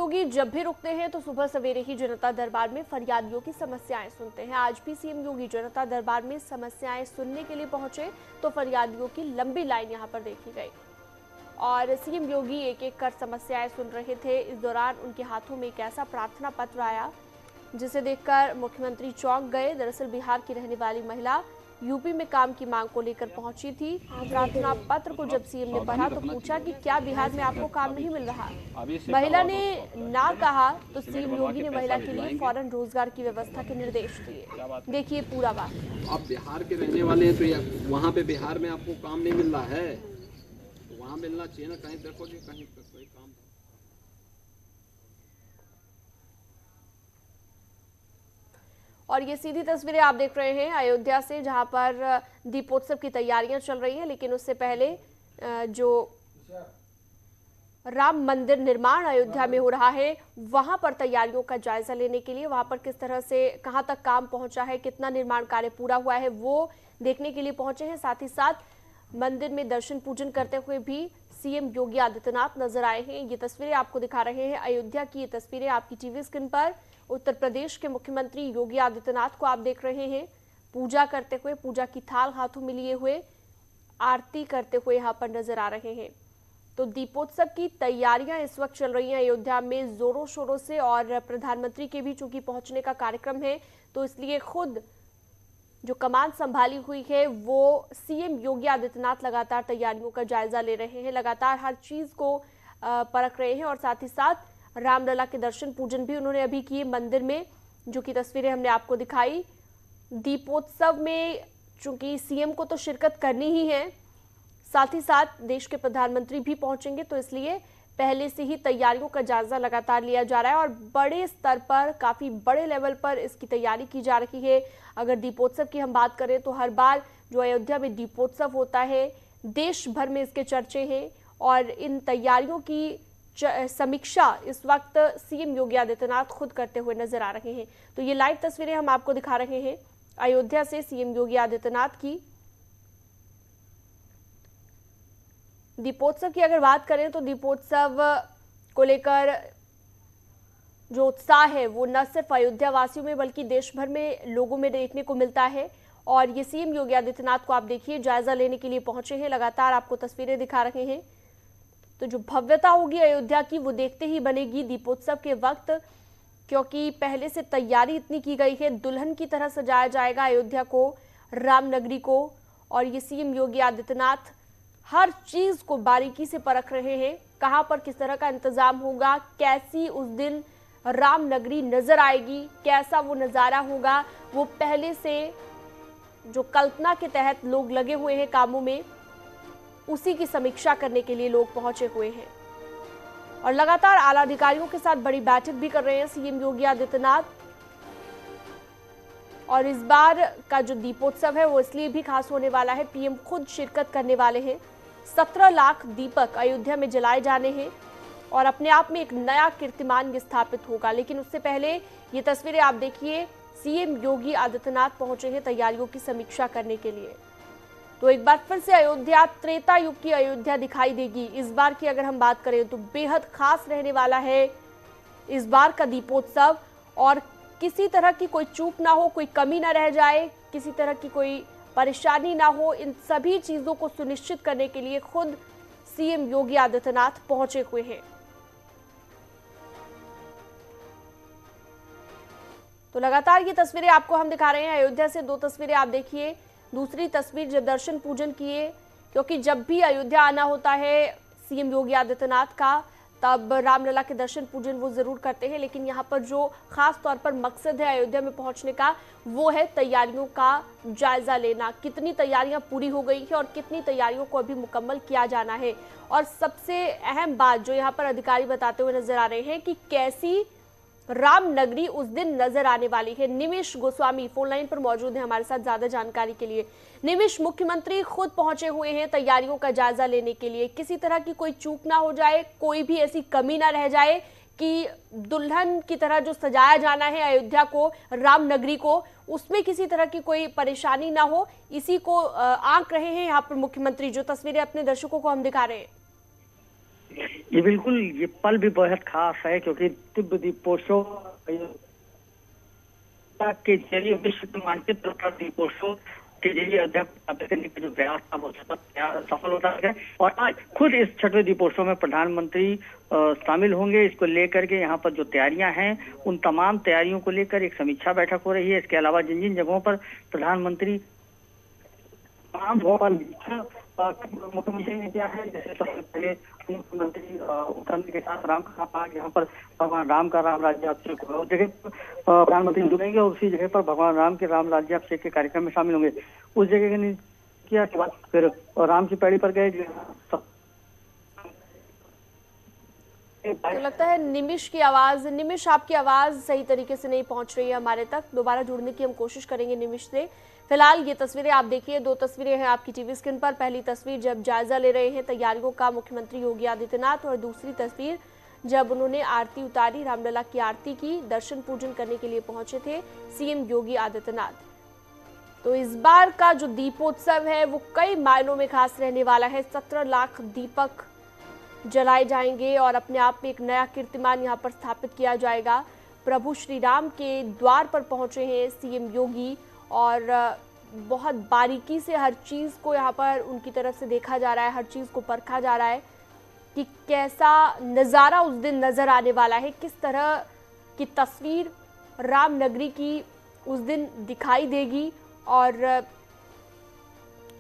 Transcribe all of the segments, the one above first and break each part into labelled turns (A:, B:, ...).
A: योगी जब भी रुकते हैं तो सुबह सवेरे ही जनता दरबार में फरियादियों की समस्याएं सुनते हैं। आज भी सीएम योगी जनता दरबार में समस्याएं सुनने के लिए पहुंचे तो फरियादियों की लंबी लाइन यहां पर देखी गई और सीएम योगी एक एक कर समस्याएं सुन रहे थे। इस दौरान उनके हाथों में एक ऐसा प्रार्थना पत्र आया जिसे देखकर मुख्यमंत्री चौंक गए। दरअसल बिहार की रहने वाली महिला यूपी में काम की मांग को लेकर पहुंची थी। प्रार्थना पत्र को जब सीएम ने पढ़ा तो पूछा कि क्या बिहार में आपको काम नहीं मिल रहा। महिला ने ना कहा तो सीएम योगी ने महिला के लिए फौरन रोजगार की व्यवस्था के निर्देश दिए। देखिए पूरा बात।
B: आप बिहार के रहने वाले हैं तो वहाँ पे बिहार में आपको काम नहीं मिल रहा है तो वहाँ मिलना चाहिए ना। कहीं देखो कि कहीं कोई काम।
A: और ये सीधी तस्वीरें आप देख रहे हैं अयोध्या से, जहां पर दीपोत्सव की तैयारियां चल रही हैं। लेकिन उससे पहले जो राम मंदिर निर्माण अयोध्या में हो रहा है वहां पर तैयारियों का जायजा लेने के लिए, वहां पर किस तरह से कहां तक काम पहुंचा है, कितना निर्माण कार्य पूरा हुआ है, वो देखने के लिए पहुंचे हैं। साथ ही साथ मंदिर में दर्शन पूजन करते हुए भी सीएम योगी आदित्यनाथ नजर आए हैं। ये तस्वीरें आपको दिखा रहे हैं अयोध्या की। ये तस्वीरें आपकी टीवी स्क्रीन पर उत्तर प्रदेश के मुख्यमंत्री योगी आदित्यनाथ को आप देख रहे हैं पूजा करते हुए, पूजा की थाल हाथों में लिए हुए आरती करते हुए यहाँ पर नजर आ रहे हैं। तो दीपोत्सव की तैयारियां इस वक्त चल रही हैं अयोध्या में जोरों शोरों से और प्रधानमंत्री के भी चूंकि पहुंचने का कार्यक्रम है तो इसलिए खुद जो कमान संभाली हुई है वो सीएम योगी आदित्यनाथ लगातार तैयारियों का जायजा ले रहे हैं, लगातार हर चीज को परख रहे हैं और साथ ही साथ रामलला के दर्शन पूजन भी उन्होंने अभी किए मंदिर में, जो कि तस्वीरें हमने आपको दिखाई। दीपोत्सव में चूंकि सीएम को तो शिरकत करनी ही है, साथ ही साथ देश के प्रधानमंत्री भी पहुंचेंगे तो इसलिए पहले से ही तैयारियों का जायजा लगातार लिया जा रहा है और बड़े स्तर पर, काफी बड़े लेवल पर इसकी तैयारी की जा रही है। अगर दीपोत्सव की हम बात करें तो हर बार जो अयोध्या में दीपोत्सव होता है देश भर में इसके चर्चे हैं और इन तैयारियों की समीक्षा इस वक्त सीएम योगी आदित्यनाथ खुद करते हुए नजर आ रहे हैं। तो ये लाइव तस्वीरें हम आपको दिखा रहे हैं अयोध्या से सीएम योगी आदित्यनाथ की। दीपोत्सव की अगर बात करें तो दीपोत्सव को लेकर जो उत्साह है वो न सिर्फ अयोध्या वासियों में बल्कि देश भर में लोगों में देखने को मिलता है। और ये सीएम योगी आदित्यनाथ को आप देखिए जायजा लेने के लिए पहुंचे हैं, लगातार आपको तस्वीरें दिखा रहे हैं। तो जो भव्यता होगी अयोध्या की वो देखते ही बनेगी दीपोत्सव के वक्त, क्योंकि पहले से तैयारी इतनी की गई है। दुल्हन की तरह सजाया जाएगा अयोध्या को, रामनगरी को, और ये सीएम योगी आदित्यनाथ हर चीज को बारीकी से परख रहे हैं। कहां पर किस तरह का इंतजाम होगा, कैसी उस दिन रामनगरी नजर आएगी, कैसा वो नजारा होगा, वो पहले से जो कल्पना के तहत लोग लगे हुए हैं कामों में, उसी की समीक्षा करने के लिए लोग पहुंचे हुए हैं और लगातार आला अधिकारियों के साथ बड़ी बैठक भी कर रहे हैं सीएम योगी आदित्यनाथ। और इस बार का जो दीपोत्सव है वो इसलिए भी खास होने वाला है, पीएम खुद शिरकत करने वाले हैं। 17 लाख दीपक अयोध्या में जलाए जाने हैं और अपने आप में एक नया कीर्तिमान स्थापित होगा। लेकिन उससे पहले ये तस्वीरें आप देखिए, सीएम योगी आदित्यनाथ पहुंचे हैं तैयारियों की समीक्षा करने के लिए। तो एक बार फिर से अयोध्या त्रेता युग की अयोध्या दिखाई देगी। इस बार की अगर हम बात करें तो बेहद खास रहने वाला है इस बार का दीपोत्सव और किसी तरह की कोई चूक ना हो, कोई कमी ना रह जाए, किसी तरह की कोई परेशानी ना हो, इन सभी चीजों को सुनिश्चित करने के लिए खुद सीएम योगी आदित्यनाथ पहुंचे हुए हैं। तो लगातार ये तस्वीरें आपको हम दिखा रहे हैं अयोध्या से। 2 तस्वीरें आप देखिए, दूसरी तस्वीर जब दर्शन पूजन किए, क्योंकि जब भी अयोध्या आना होता है सीएम योगी आदित्यनाथ का तब रामलला के दर्शन पूजन वो जरूर करते हैं। लेकिन यहाँ पर जो खास तौर पर मकसद है अयोध्या में पहुंचने का वो है तैयारियों का जायजा लेना। कितनी तैयारियां पूरी हो गई है और कितनी तैयारियों को अभी मुकम्मल किया जाना है। और सबसे अहम बात जो यहाँ पर अधिकारी बताते हुए नजर आ रहे हैं कि कैसी रामनगरी उस दिन नजर आने वाली है। निमिष गोस्वामी फोन लाइन पर मौजूद है हमारे साथ ज्यादा जानकारी के लिए। निमिष, मुख्यमंत्री खुद पहुंचे हुए हैं तैयारियों का जायजा लेने के लिए, किसी तरह की कोई चूक ना हो जाए, कोई भी ऐसी कमी ना रह जाए कि दुल्हन की तरह जो सजाया जाना है अयोध्या को, रामनगरी को, उसमें किसी तरह की कोई परेशानी ना हो, इसी को आंक रहे हैं यहाँ पर मुख्यमंत्री, जो तस्वीरें अपने दर्शकों को हम दिखा रहे हैं।
C: ये बिल्कुल, ये पल भी बेहद खास है क्योंकि दिव्य दीपोत्सव के जरिए विश्व मानचित्र पर दीपोत्सव के जरिए अयोध्या को स्थापित करने का जो प्रयास था वो सफल होता है। और आज खुद इस छठवें दीपोत्सव में प्रधानमंत्री शामिल होंगे। इसको लेकर के यहाँ पर जो तैयारियां हैं उन तमाम तैयारियों को लेकर एक समीक्षा बैठक हो रही है। इसके अलावा जिन जिन जगहों पर प्रधानमंत्री तमाम मुख्यमंत्री ने किया है, जैसे सबसे पहले मुख्यमंत्री उतरने के साथ राम का पार्क, यहाँ पर भगवान राम का राम राज्याभिषेक होगा, उस जगह प्रधानमंत्री जुड़ेंगे और उसी जगह पर भगवान राम के राम राज्याभिषेक के कार्यक्रम में शामिल होंगे। उस जगह ने किया के बाद फिर राम की पैड़ी पर गए।
A: तो लगता है निमिष आपकी आवाज सही तरीके से नहीं पहुंच रही है हमारे तक। दोबारा जुड़ने की हम कोशिश करेंगे निमिष से। फिलहाल ये तस्वीरें आप देखिए, दो तस्वीरें हैं आपकी टीवी स्क्रीन पर। पहली तस्वीर जब जायजा ले रहे हैं तैयारियों का मुख्यमंत्री योगी आदित्यनाथ, और दूसरी तस्वीर जब उन्होंने आरती उतारी, रामलला की आरती की, दर्शन पूजन करने के लिए पहुंचे थे सीएम योगी आदित्यनाथ। तो इस बार का जो दीपोत्सव है वो कई मायनों में खास रहने वाला है। 17 लाख दीपक जलाए जाएंगे और अपने आप में एक नया कीर्तिमान यहाँ पर स्थापित किया जाएगा। प्रभु श्री राम के द्वार पर पहुंचे हैं सीएम योगी और बहुत बारीकी से हर चीज को यहाँ पर उनकी तरफ से देखा जा रहा है, हर चीज को परखा जा रहा है कि कैसा नजारा उस दिन नजर आने वाला है, किस तरह की तस्वीर राम नगरी की उस दिन दिखाई देगी। और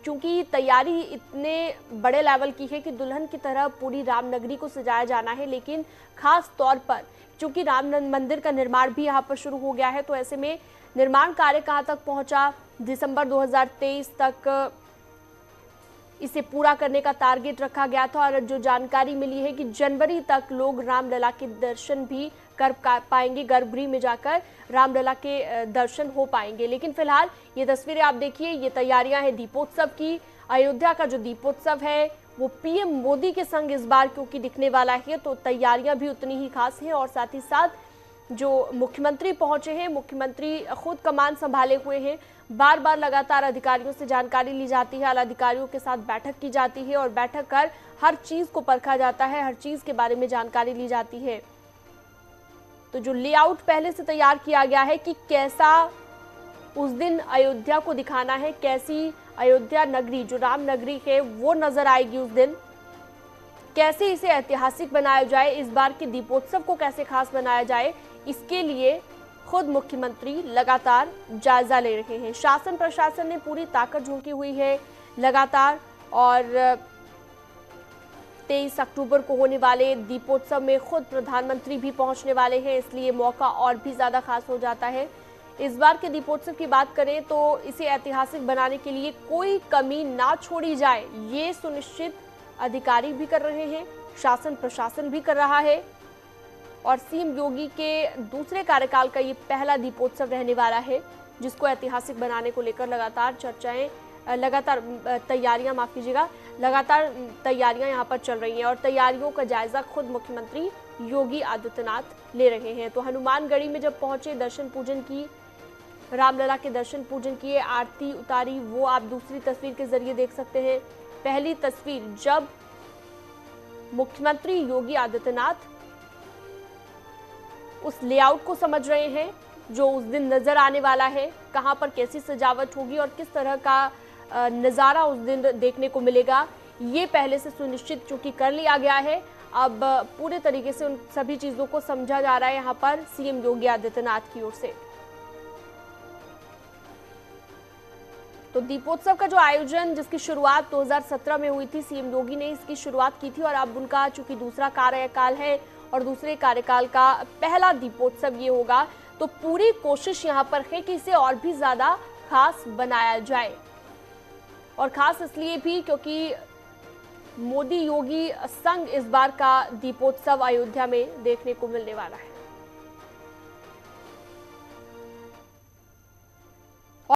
A: क्योंकि तैयारी इतने बड़े लेवल की है कि दुल्हन की तरह पूरी राम नगरी को सजाया जाना है, लेकिन खास तौर पर क्योंकि राम मंदिर का निर्माण भी यहाँ पर शुरू हो गया है, तो ऐसे में निर्माण कार्य कहाँ तक पहुंचा, दिसंबर 2023 तक इसे पूरा करने का टारगेट रखा गया था। और जो जानकारी मिली है कि जनवरी तक लोग रामलला के दर्शन भी कर पाएंगे, गर्भगृह में जाकर रामलला के दर्शन हो पाएंगे। लेकिन फिलहाल ये तस्वीरें आप देखिए, ये तैयारियां हैं दीपोत्सव की। अयोध्या का जो दीपोत्सव है वो पीएम मोदी के संग इस बार क्योंकि दिखने वाला है, तो तैयारियां भी उतनी ही खास हैं। और साथ ही साथ जो मुख्यमंत्री पहुंचे हैं, मुख्यमंत्री खुद कमान संभाले हुए हैं, बार बार लगातार अधिकारियों से जानकारी ली जाती है, अधिकारियों के साथ बैठक की जाती है और बैठक कर हर चीज को परखा जाता है, हर चीज के बारे में जानकारी ली जाती है। तो जो लेआउट पहले से तैयार किया गया है कि कैसा उस दिन अयोध्या को दिखाना है, कैसी अयोध्या नगरी जो राम नगरी है वो नजर आएगी उस दिन, कैसे इसे ऐतिहासिक बनाया जाए, इस बार के दीपोत्सव को कैसे खास बनाया जाए, इसके लिए खुद मुख्यमंत्री लगातार जायजा ले रहे हैं। शासन प्रशासन ने पूरी ताकत झोंकी हुई है लगातार, और 23 अक्टूबर को होने वाले दीपोत्सव में खुद प्रधानमंत्री भी पहुंचने वाले हैं, इसलिए मौका और भी ज्यादा खास हो जाता है। इस बार के दीपोत्सव की बात करें तो इसे ऐतिहासिक बनाने के लिए कोई कमी ना छोड़ी जाए, ये सुनिश्चित अधिकारी भी कर रहे हैं, शासन प्रशासन भी कर रहा है। और सीएम योगी के दूसरे कार्यकाल का ये पहला दीपोत्सव रहने वाला है, जिसको ऐतिहासिक बनाने को लेकर लगातार तैयारियां यहाँ पर चल रही हैं। और तैयारियों का जायजा खुद मुख्यमंत्री योगी आदित्यनाथ ले रहे हैं। तो हनुमानगढ़ी में जब पहुंचे, दर्शन पूजन की, रामलला के दर्शन पूजन किए, आरती उतारी, वो आप दूसरी तस्वीर के जरिए देख सकते हैं। पहली तस्वीर जब मुख्यमंत्री योगी आदित्यनाथ उस लेआउट को समझ रहे हैं जो उस दिन नजर आने वाला है, कहां पर कैसी सजावट होगी और किस तरह का नजारा उस दिन देखने को मिलेगा, ये पहले से सुनिश्चित चूंकि कर लिया गया है। अब पूरे तरीके से उन सभी चीजों को समझा जा रहा है यहाँ पर सीएम योगी आदित्यनाथ की ओर से। तो दीपोत्सव का जो आयोजन, जिसकी शुरुआत 2017 में हुई थी, सीएम योगी ने इसकी शुरुआत की थी और अब उनका चूंकि दूसरा कार्यकाल है और दूसरे कार्यकाल का पहला दीपोत्सव ये होगा, तो पूरी कोशिश यहाँ पर है कि इसे और भी ज्यादा खास बनाया जाए। और खास इसलिए भी क्योंकि मोदी योगी संग इस बार का दीपोत्सव अयोध्या में देखने को मिलने वाला है।